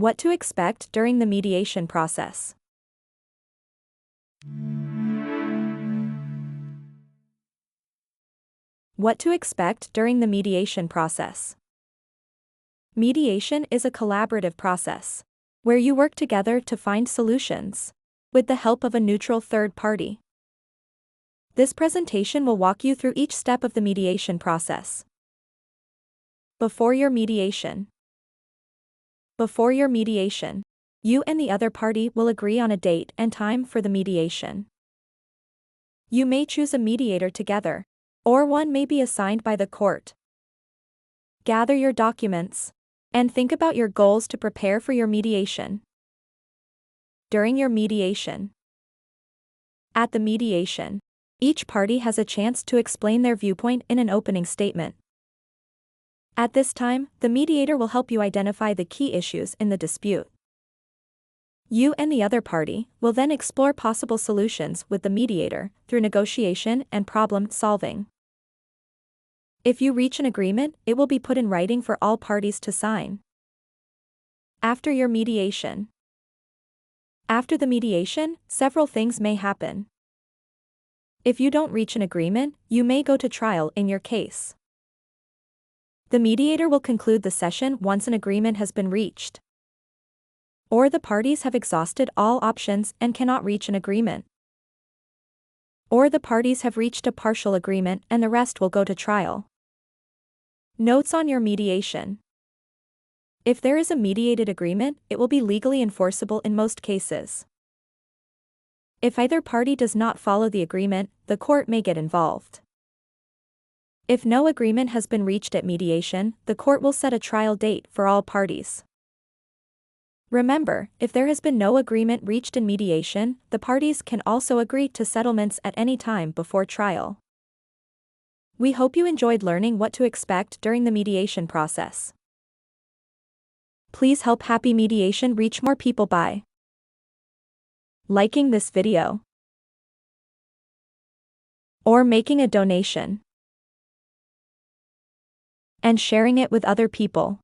What to expect during the mediation process. What to expect during the mediation process. Mediation is a collaborative process, where you work together to find solutions, with the help of a neutral third party. This presentation will walk you through each step of the mediation process. Before your mediation. Before your mediation, you and the other party will agree on a date and time for the mediation. You may choose a mediator together, or one may be assigned by the court. Gather your documents, and think about your goals to prepare for your mediation. During your mediation. At the mediation, each party has a chance to explain their viewpoint in an opening statement. At this time, the mediator will help you identify the key issues in the dispute. You and the other party will then explore possible solutions with the mediator through negotiation and problem solving. If you reach an agreement, it will be put in writing for all parties to sign. After your mediation. After the mediation, several things may happen. If you don't reach an agreement, you may go to trial in your case. The mediator will conclude the session once an agreement has been reached, or the parties have exhausted all options and cannot reach an agreement, or the parties have reached a partial agreement and the rest will go to trial. Notes on your mediation. If there is a mediated agreement, it will be legally enforceable in most cases. If either party does not follow the agreement, the court may get involved. If no agreement has been reached at mediation, the court will set a trial date for all parties. Remember, if there has been no agreement reached in mediation, the parties can also agree to settlements at any time before trial. We hope you enjoyed learning what to expect during the mediation process. Please help Happy Mediation reach more people by liking this video or making a donation and sharing it with other people.